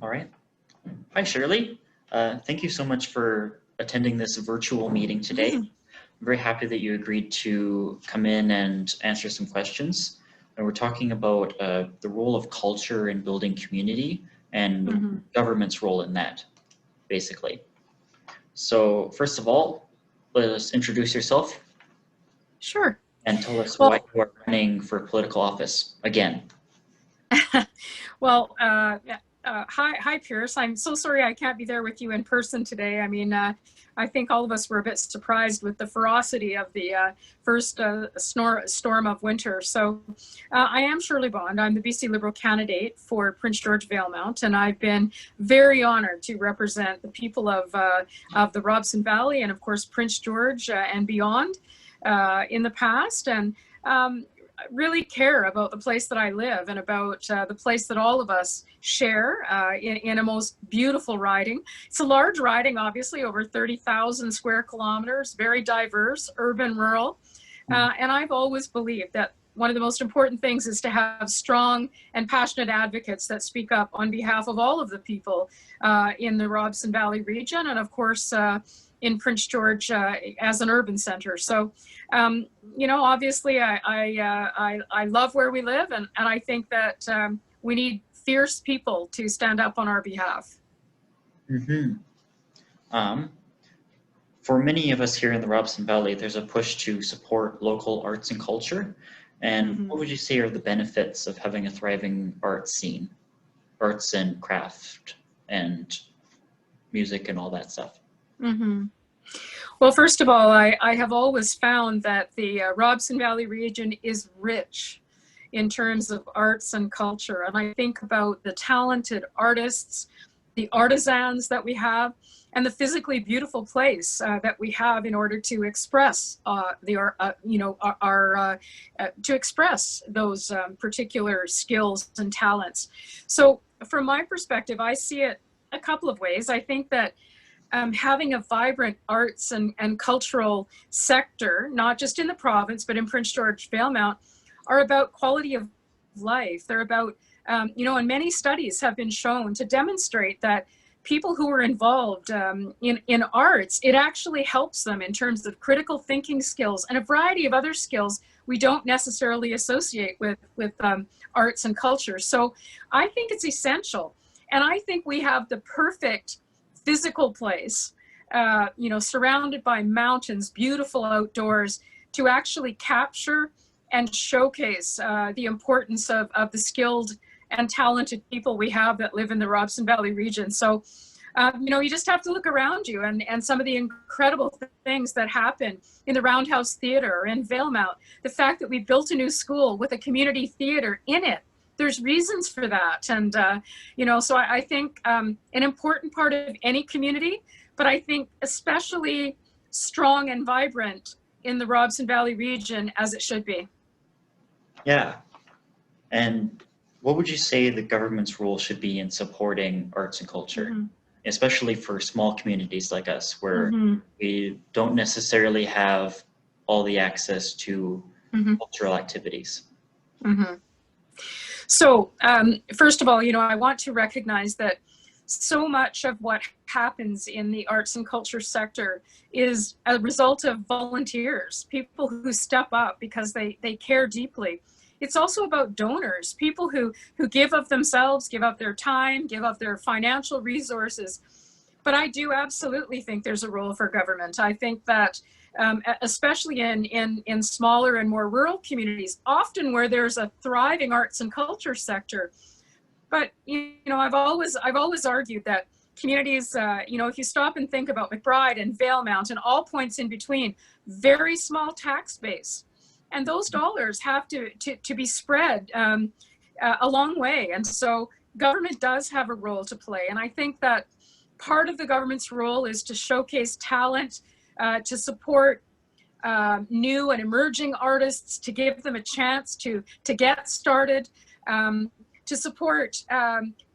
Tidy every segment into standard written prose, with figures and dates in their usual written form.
All right. Hi, Shirley. Thank you so much for attending this virtual meeting today. I'm very happy that you agreed to come in and answer some questions. And we're talking about the role of culture in building community and government's role in that, basically. So first of all, let us introduce yourself. Sure. And tell us why you are running for political office again. Well, hi, Pierce. I'm so sorry I can't be there with you in person today. I mean, I think all of us were a bit surprised with the ferocity of the first storm of winter. So I am Shirley Bond. I'm the BC Liberal candidate for Prince George-Valemount, and I've been very honored to represent the people of the Robson Valley and, of course, Prince George and beyond in the past. And really care about the place that I live and about the place that all of us share in a most beautiful riding. It's a large riding, obviously, over 30,000 square kilometers, very diverse, urban, rural. And I've always believed that one of the most important things is to have strong and passionate advocates that speak up on behalf of all of the people in the Robson Valley region and, of course, in Prince George as an urban center. So, you know, obviously I love where we live, and I think that we need fierce people to stand up on our behalf. For many of us here in the Robson Valley, there's a push to support local arts and culture. And what would you say are the benefits of having a thriving arts scene, arts and craft and music and all that stuff? Well, first of all, I have always found that the Robson Valley region is rich in terms of arts and culture. And I think about the talented artists, the artisans that we have, and the physically beautiful place that we have in order to express to express those particular skills and talents. So from my perspective, I see it a couple of ways. I think that having a vibrant arts and cultural sector, not just in the province, but in Prince George-Valemount, are about quality of life. They're about, you know, and many studies have been shown to demonstrate that people who are involved in arts, it actually helps them in terms of critical thinking skills and a variety of other skills we don't necessarily associate with arts and culture. So I think it's essential. And I think we have the perfect physical place, you know, surrounded by mountains, beautiful outdoors, to actually capture and showcase the importance of the skilled and talented people we have that live in the Robson Valley region. So, you know, you just have to look around you and some of the incredible things that happen in the Roundhouse Theatre in Valemount. The fact that we built a new school with a community theatre in it. There's reasons for that. And, you know, so I think an important part of any community, but I think especially strong and vibrant in the Robson Valley region, as it should be. Yeah. And what would you say the government's role should be in supporting arts and culture, especially for small communities like us, where we don't necessarily have all the access to cultural activities? So first of all, you know, I want to recognize that so much of what happens in the arts and culture sector is a result of volunteers, people who step up because they care deeply. It's also about donors, people who give of themselves, give up their time, give up their financial resources. But I do absolutely think there's a role for government. I think that especially in smaller and more rural communities, often where there's a thriving arts and culture sector. But, you know, I've always argued that communities, you know, if you stop and think about McBride and Valemount and all points in between, very small tax base. And those dollars have to be spread a long way. And so government does have a role to play. And I think that part of the government's role is to showcase talent, to support new and emerging artists, to give them a chance to get started, to support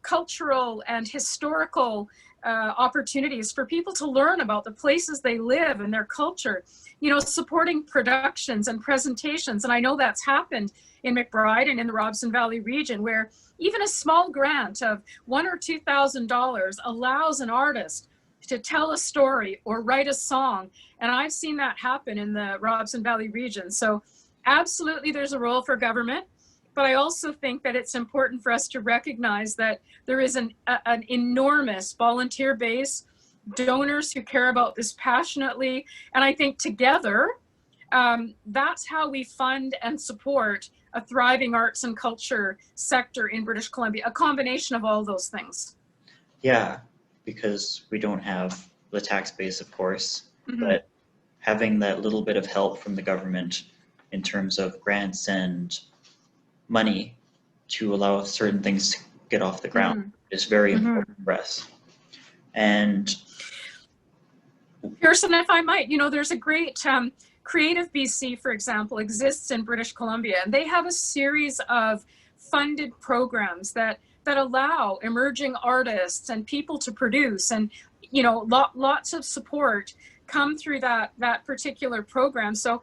cultural and historical opportunities for people to learn about the places they live and their culture, you know, supporting productions and presentations. And I know that's happened in McBride and in the Robson Valley region, where even a small grant of $1,000 or $2,000 allows an artist to tell a story or write a song. And I've seen that happen in the Robson Valley region. So absolutely there's a role for government, but I also think that it's important for us to recognize that there is an enormous volunteer base, donors who care about this passionately. And I think together, that's how we fund and support a thriving arts and culture sector in British Columbia, a combination of all those things. Yeah, because we don't have the tax base, of course, but having that little bit of help from the government in terms of grants and money to allow certain things to get off the ground is very important for us. And Pearson, if I might, you know, there's a great Creative BC, for example, exists in British Columbia, and they have a series of funded programs that allow emerging artists and people to produce, and you know, lots of support come through that particular program. So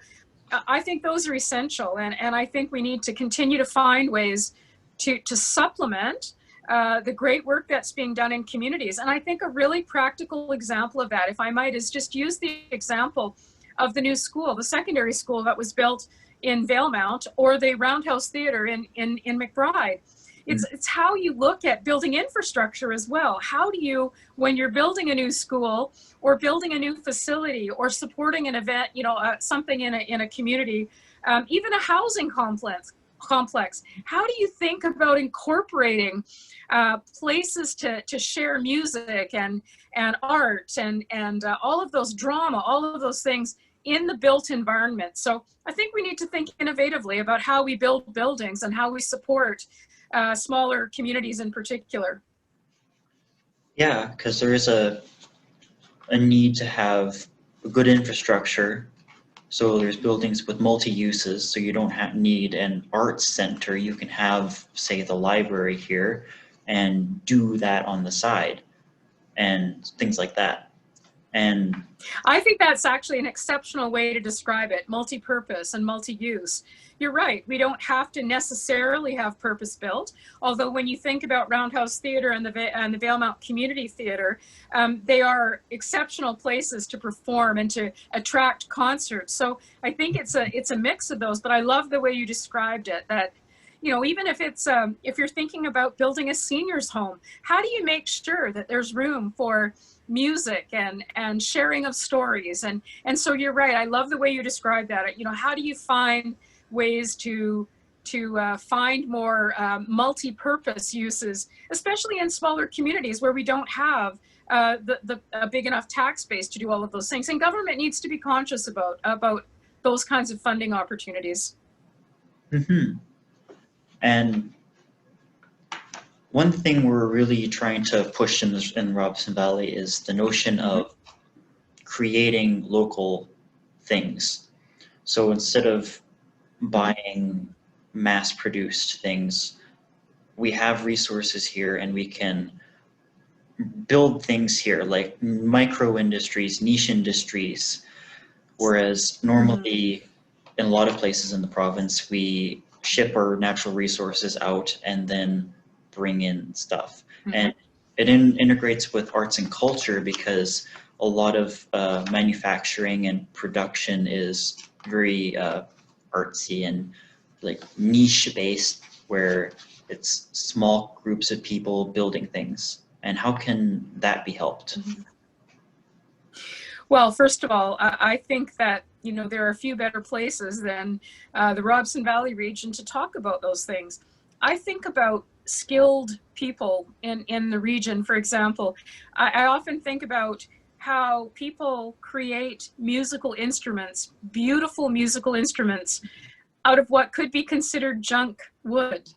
I think those are essential, and I think we need to continue to find ways to supplement the great work that's being done in communities. And I think a really practical example of that, if I might, is just use the example of the new school, the secondary school that was built in Valemount, or the Roundhouse Theatre in McBride. It's how you look at building infrastructure as well. How do you, when you're building a new school or building a new facility or supporting an event, you know, something in a community, even a housing complex, how do you think about incorporating places to share music and art and all of those drama, all of those things in the built environment? So I think we need to think innovatively about how we build buildings and how we support smaller communities in particular. yeah, because there is a need to have a good infrastructure. So there's buildings with multi-uses, so you don't need an arts center. You can have, say, the library here and do that on the side and things like that. And I think that's actually an exceptional way to describe it, multi-purpose and multi-use. You're right, we don't have to necessarily have purpose-built, although when you think about Roundhouse Theatre and the Valemount Community Theatre, they are exceptional places to perform and to attract concerts. So I think it's a mix of those, but I love the way you described it, that you know, even if it's if you're thinking about building a seniors home, how do you make sure that there's room for music and sharing of stories? And so you're right, I love the way you described that. You know, how do you find ways to find more multi-purpose uses, especially in smaller communities where we don't have a big enough tax base to do all of those things? And government needs to be conscious about those kinds of funding opportunities. And one thing we're really trying to push in Robson Valley is the notion of creating local things. So instead of buying mass-produced things, we have resources here and we can build things here like micro industries, niche industries, whereas normally in a lot of places in the province we ship our natural resources out and then bring in stuff. And it integrates with arts and culture because a lot of manufacturing and production is very artsy and like niche based, where it's small groups of people building things. And how can that be helped? Well, first of all, I think that, you know, there are a few better places than the Robson Valley region to talk about those things. I think about skilled people in the region, for example. I often think about how people create musical instruments, beautiful musical instruments, out of what could be considered junk wood.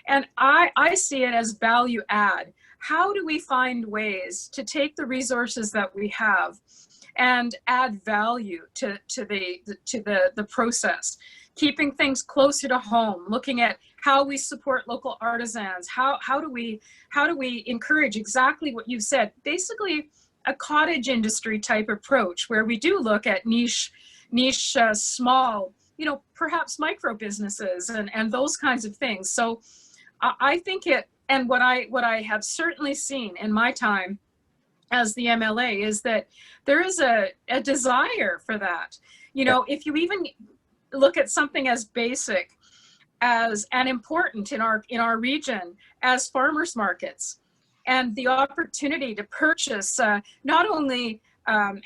And I see it as value add. How do we find ways to take the resources that we have and add value to the process, keeping things closer to home, looking at how we support local artisans, how do we encourage exactly what you've said, basically a cottage industry type approach where we do look at niche small, perhaps micro businesses and those kinds of things. So I think it, and what I have certainly seen in my time as the MLA is that there is a desire for that. If you even look at something as basic as and important in our region as farmers markets, and the opportunity to purchase not only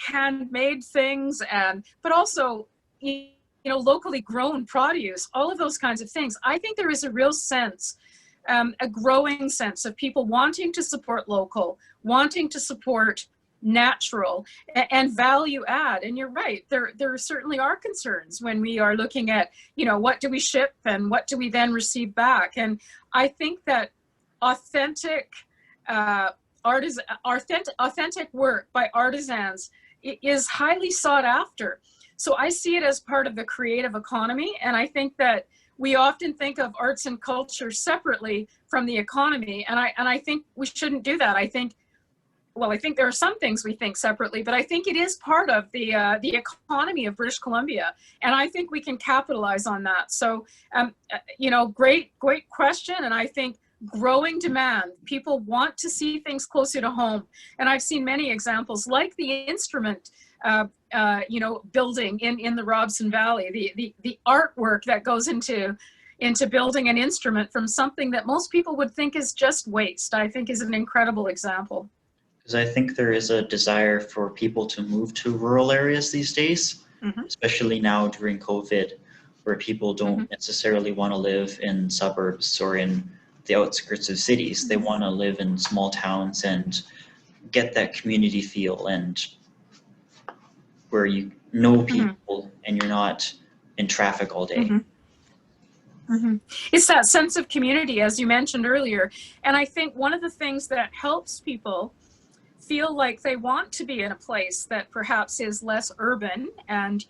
handmade things but also locally grown produce, all of those kinds of things. I think there is a real sense, a growing sense of people wanting to support local, wanting to support natural and value add. And you're right, there certainly are concerns when we are looking at, what do we ship and what do we then receive back? And I think that authentic work by artisans is highly sought after. So I see it as part of the creative economy. And I think that we often think of arts and culture separately from the economy. And I think we shouldn't do that. I think there are some things we think separately, but I think it is part of the economy of British Columbia. And I think we can capitalize on that. So, great question. And I think growing demand, people want to see things closer to home. And I've seen many examples like the instrument building in the Robson Valley, the artwork that goes into building an instrument from something that most people would think is just waste, I think is an incredible example. Because I think there is a desire for people to move to rural areas these days, especially now during COVID, where people don't necessarily want to live in suburbs or in the outskirts of cities. They want to live in small towns and get that community feel, and where you know people and you're not in traffic all day. It's that sense of community, as you mentioned earlier. And I think one of the things that helps people feel like they want to be in a place that perhaps is less urban and,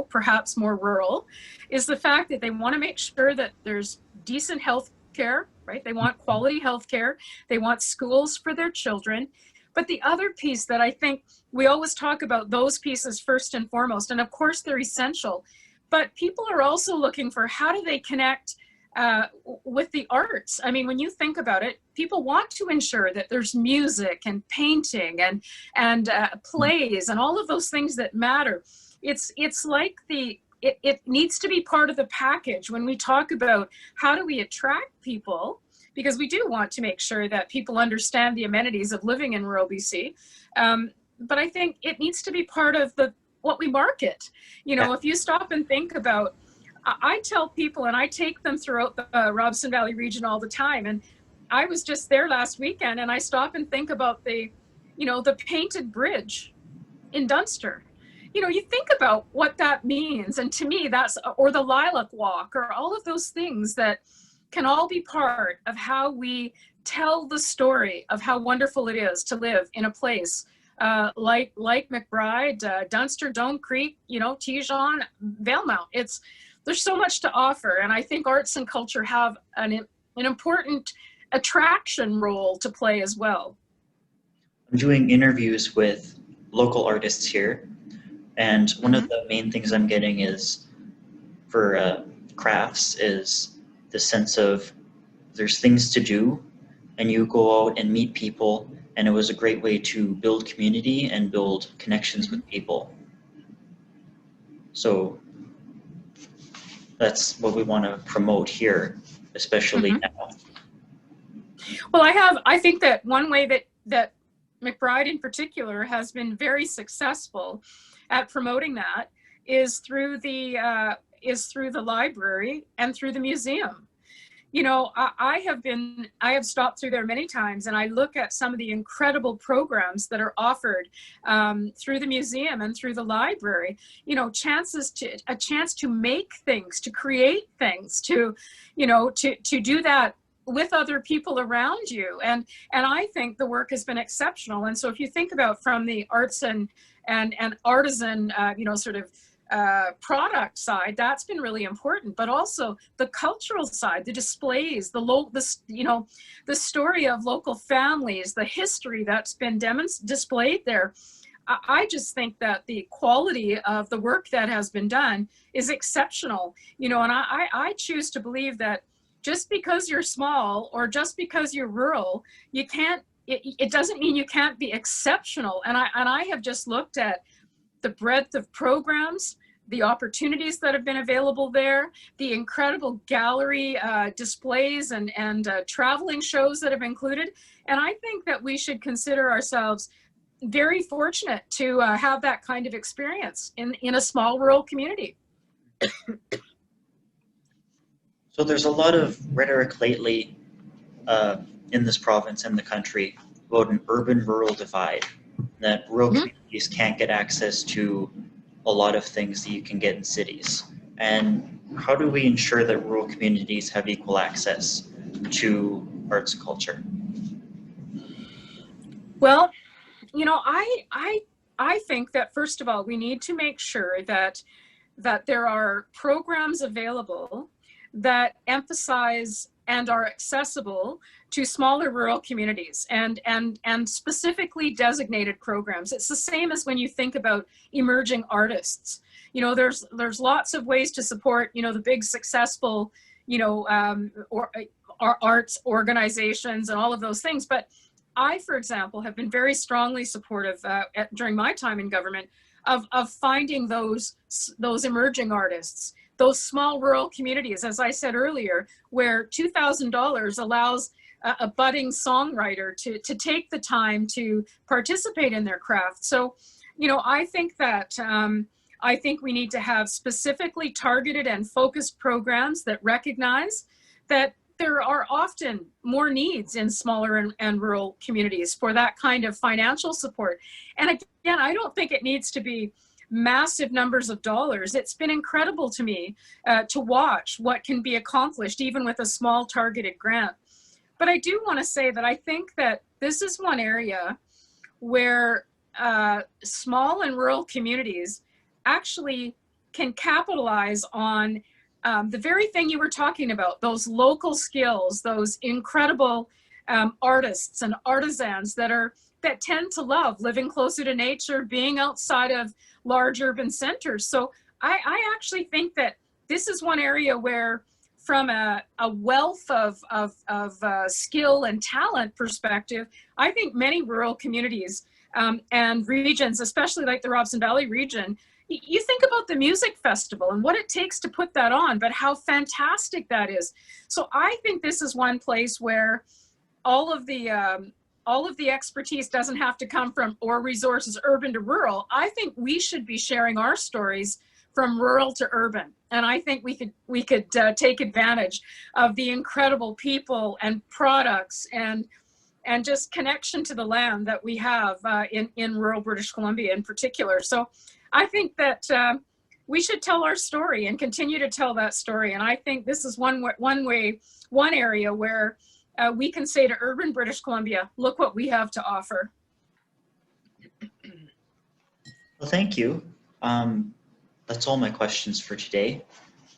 perhaps more rural, is the fact that they want to make sure that there's decent health care, right? They want quality health care. They want schools for their children. But the other piece that I think we always talk about, those pieces first and foremost, and of course they're essential, but people are also looking for how do they connect with the arts. I mean, when you think about it, people want to ensure that there's music and painting and plays and all of those things that matter. It's like it needs to be part of the package when we talk about how do we attract people, because we do want to make sure that people understand the amenities of living in rural BC. But I think it needs to be part of what we market. If you stop and think about, I tell people, and I take them throughout the Robson Valley region all the time. And I was just there last weekend, and I stop and think about the painted bridge in Dunster. You think about what that means. And to me, or the lilac walk, or all of those things that can all be part of how we tell the story of how wonderful it is to live in a place like McBride, Dunster, Dome Creek, Tijon, Valemount. There's so much to offer, and I think arts and culture have an important attraction role to play as well. I'm doing interviews with local artists here, and one of the main things I'm getting is for crafts is the sense of there's things to do, and you go out and meet people, and it was a great way to build community and build connections with people. So that's what we want to promote here, especially now. Well, I think that one way that McBride in particular has been very successful at promoting that is through the library and through the museum. I have stopped through there many times, and I look at some of the incredible programs that are offered through the museum and through the library. A chance to make things, to create things, to do that with other people around you. And I think the work has been exceptional. And so if you think about from the arts and artisan, sort of product side, that's been really important, but also the cultural side, the displays, the story of local families, the history that's been displayed there. I just think that the quality of the work that has been done is exceptional, and I choose to believe that just because you're small or just because you're rural, you can't, it doesn't mean you can't be exceptional. And I have just looked at the breadth of programs, the opportunities that have been available there, the incredible gallery displays and traveling shows that have been included. And I think that we should consider ourselves very fortunate to have that kind of experience in a small rural community. So there's a lot of rhetoric lately in this province and the country about an urban-rural divide, that rural communities can't get access to a lot of things that you can get in cities. And how do we ensure that rural communities have equal access to arts and culture? Well, I think that first of all, we need to make sure that there are programs available that emphasize and are accessible to smaller rural communities, and specifically designated programs. It's the same as when you think about emerging artists. There's lots of ways to support, the big successful, arts organizations and all of those things. But I, for example, have been very strongly supportive during my time in government of finding those emerging artists, those small rural communities, as I said earlier, where $2,000 allows a budding songwriter to take the time to participate in their craft. So, I think that I think we need to have specifically targeted and focused programs that recognize that there are often more needs in smaller and rural communities for that kind of financial support. And again, I don't think it needs to be massive numbers of dollars. It's been incredible to me to watch what can be accomplished even with a small targeted grant. But I do want to say that I think that this is one area where small and rural communities actually can capitalize on the very thing you were talking about, those local skills, those incredible artists and artisans that tend to love living closer to nature, being outside of large urban centers. So I actually think that this is one area where, from a wealth of skill and talent perspective, I think many rural communities and regions, especially like the Robson Valley region, you think about the music festival and what it takes to put that on, but how fantastic that is. So I think this is one place where all of the expertise doesn't have to come from or resources urban to rural. I think we should be sharing our stories from rural to urban. And I think we could take advantage of the incredible people and products and just connection to the land that we have in rural British Columbia in particular. So I think that we should tell our story and continue to tell that story. And I think this is one area where we can say to urban British Columbia, look what we have to offer. Well, thank you. That's all my questions for today.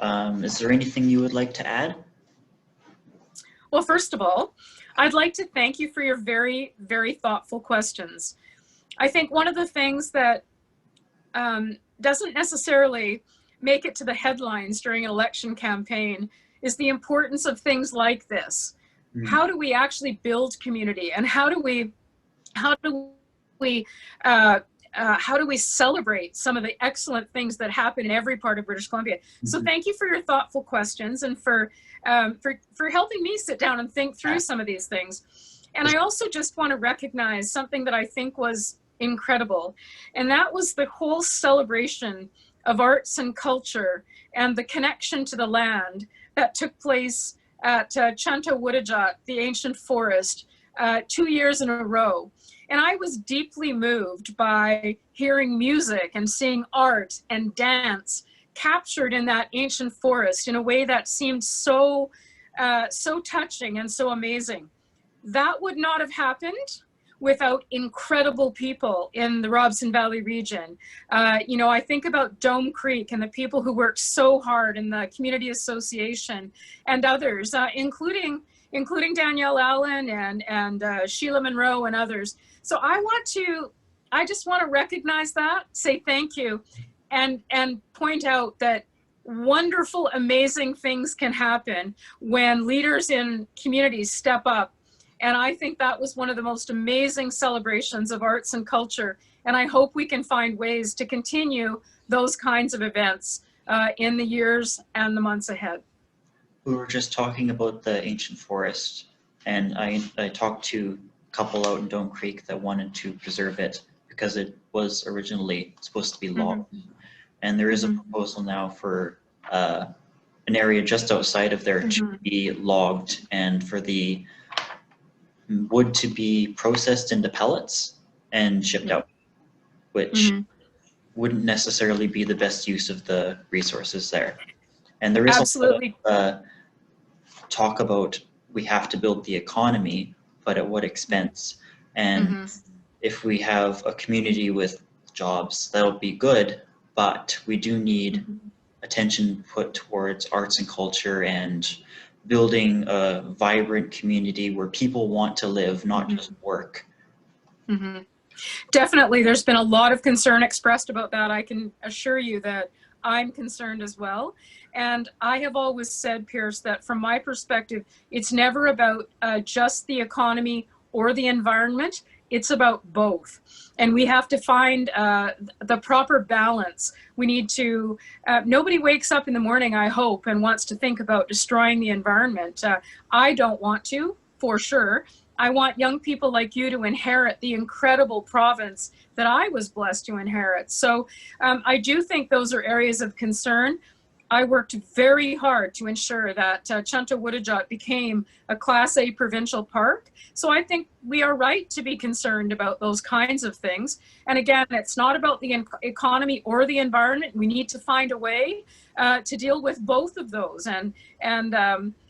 Is there anything you would like to add? Well, first of all, I'd like to thank you for your very, very thoughtful questions. I think one of the things that doesn't necessarily make it to the headlines during an election campaign is the importance of things like this. Mm-hmm. How do we actually build community, and how do we celebrate some of the excellent things that happen in every part of British Columbia? Mm-hmm. So thank you for your thoughtful questions and for helping me sit down and think through some of these things. And I also just want to recognize something that I think was incredible, and that was the whole celebration of arts and culture and the connection to the land that took place at Chantawudajat, the ancient forest, 2 years in a row. And I was deeply moved by hearing music and seeing art and dance captured in that ancient forest in a way that seemed so touching and so amazing. That would not have happened without incredible people in the Robson Valley region. You know, I think about Dome Creek and the people who worked so hard in the community association and others, including Danielle Allen and Sheila Monroe and others. So I just want to recognize that, say thank you, and point out that wonderful, amazing things can happen when leaders in communities step up. And I think that was one of the most amazing celebrations of arts and culture. And I hope we can find ways to continue those kinds of events in the years and the months ahead. We were just talking about the ancient forest, and I talked to a couple out in Dome Creek that wanted to preserve it because it was originally supposed to be logged. Mm-hmm. And there is a proposal now for an area just outside of there to be logged and for the wood to be processed into pellets and shipped out, which wouldn't necessarily be the best use of the resources there. And there is absolutely talk about we have to build the economy, but at what expense? And if we have a community with jobs, that'll be good, but we do need attention put towards arts and culture and building a vibrant community where people want to live, not just work. Definitely, there's been a lot of concern expressed about that. I can assure you that I'm concerned as well. And I have always said, Pierce, that from my perspective, it's never about just the economy or the environment. It's about both. And we have to find the proper balance. We need to, nobody wakes up in the morning, I hope, and wants to think about destroying the environment. I don't want to, for sure. I want young people like you to inherit the incredible province that I was blessed to inherit. So I do think those are areas of concern. I worked very hard to ensure that Chunta-Woodajot became a Class A provincial park. So I think we are right to be concerned about those kinds of things. And again, it's not about the economy or the environment. We need to find a way to deal with both of those. And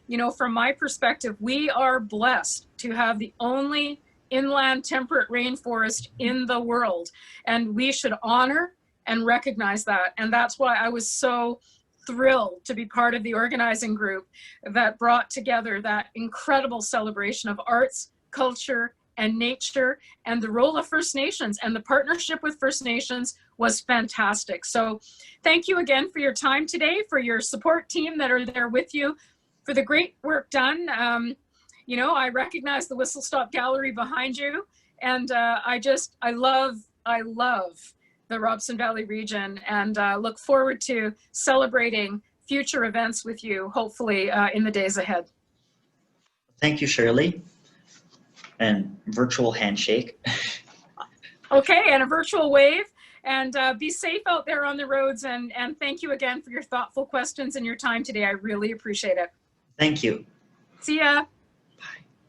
you know, from my perspective, we are blessed to have the only inland temperate rainforest in the world. And we should honor and recognize that. And that's why I was so thrilled to be part of the organizing group that brought together that incredible celebration of arts, culture, and nature, and the role of First Nations. And the partnership with First Nations was fantastic. So thank you again for your time today, for your support team that are there with you, for the great work done. You know, I recognize the Whistle Stop Gallery behind you, and I love the Robson Valley region, and look forward to celebrating future events with you, hopefully in the days ahead. Thank you, Shirley. And virtual handshake. Okay, and a virtual wave. And be safe out there on the roads, and thank you again for your thoughtful questions and your time today. I really appreciate it. Thank you. See ya.